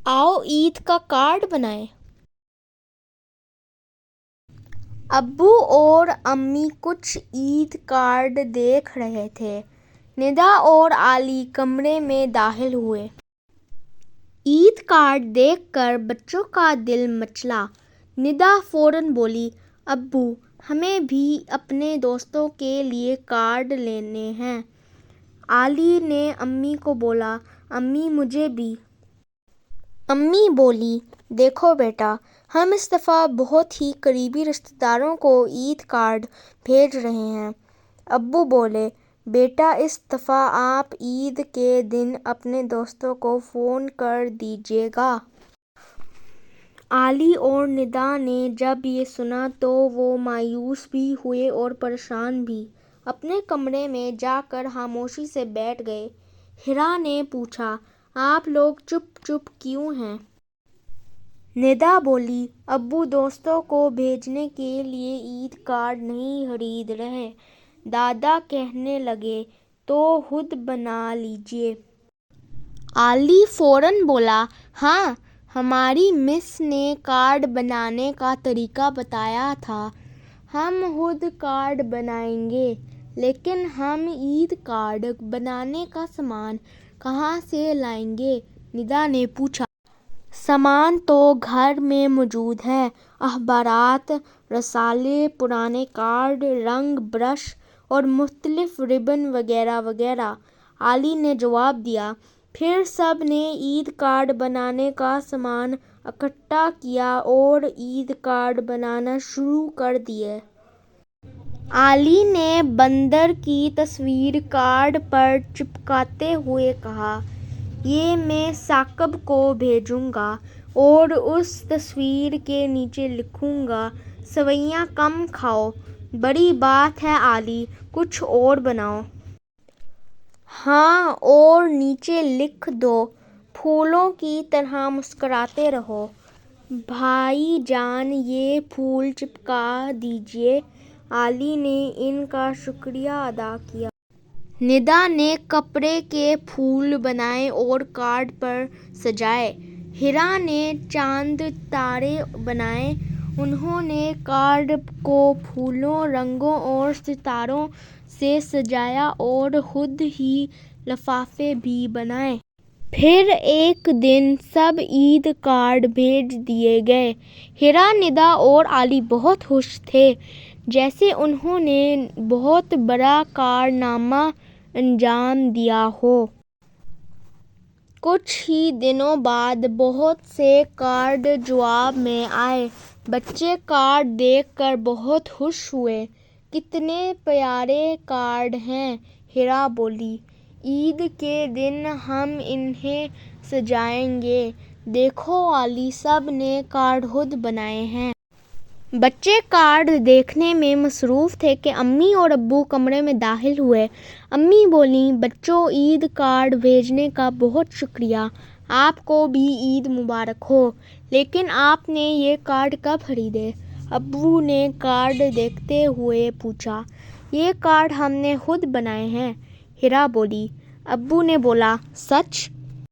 आओ ईद का कार्ड बनाएं। अब्बू और अम्मी कुछ ईद कार्ड देख रहे थे। निदा और आली कमरे में दाखिल हुए। ईद कार्ड देखकर बच्चों का दिल मचला। निदा फौरन बोली, अब्बू हमें भी अपने दोस्तों के लिए कार्ड लेने हैं। आली ने अम्मी को बोला, अम्मी मुझे भी। अम्मी बोली, देखो बेटा, हम इस दफ़ा बहुत ही करीबी रिश्तेदारों को ईद कार्ड भेज रहे हैं। अब्बू बोले, बेटा इस दफ़ा आप ईद के दिन अपने दोस्तों को फ़ोन कर दीजिएगा। आली और निदा ने जब ये सुना तो वो मायूस भी हुए और परेशान भी। अपने कमरे में जाकर खामोशी से बैठ गए। हिरा ने पूछा, आप लोग चुप चुप क्यों हैं? निदा बोली, अब्बू दोस्तों को भेजने के लिए ईद कार्ड नहीं खरीद रहे। दादा कहने लगे तो खुद बना लीजिए। आली फौरन बोला, हाँ, हमारी मिस ने कार्ड बनाने का तरीका बताया था। हम खुद कार्ड बनाएंगे, लेकिन हम ईद कार्ड बनाने का सामान कहाँ से लाएंगे? निदा ने पूछा। सामान तो घर में मौजूद है, अखबारात, रसाले, पुराने कार्ड, रंग, ब्रश और मुख्तलिफ रिबन वगैरह वगैरह, आली ने जवाब दिया। फिर सब ने ईद कार्ड बनाने का सामान इकट्ठा किया और ईद कार्ड बनाना शुरू कर दिए। आली ने बंदर की तस्वीर कार्ड पर चिपकाते हुए कहा, ये मैं साकिब को भेजूंगा और उस तस्वीर के नीचे लिखूंगा, सवैयां कम खाओ। बड़ी बात है आली, कुछ और बनाओ। हाँ, और नीचे लिख दो, फूलों की तरह मुस्कुराते रहो। भाई जान ये फूल चिपका दीजिए। आली ने इनका शुक्रिया अदा किया। निदा ने कपड़े के फूल बनाए और कार्ड पर सजाए। हिरा ने चांद तारे बनाए। उन्होंने कार्ड को फूलों, रंगों और सितारों से सजाया और खुद ही लिफाफे भी बनाए। फिर एक दिन सब ईद कार्ड भेज दिए गए। हिरा, निदा और आली बहुत खुश थे, जैसे उन्होंने बहुत बड़ा कारनामा अंजाम दिया हो। कुछ ही दिनों बाद बहुत से कार्ड जवाब में आए। बच्चे कार्ड देखकर बहुत खुश हुए। कितने प्यारे कार्ड हैं, हिरा बोली। ईद के दिन हम इन्हें सजाएंगे। देखो आली, सब ने कार्ड खुद बनाए हैं। बच्चे कार्ड देखने में मसरूफ़ थे कि अम्मी और अब्बू कमरे में दाखिल हुए। अम्मी बोलीं, बच्चों ईद कार्ड भेजने का बहुत शुक्रिया। आपको भी ईद मुबारक हो। लेकिन आपने ये कार्ड कब खरीदे? अब्बू ने कार्ड देखते हुए पूछा। ये कार्ड हमने खुद बनाए हैं, हिरा बोली। अब्बू ने बोला, सच?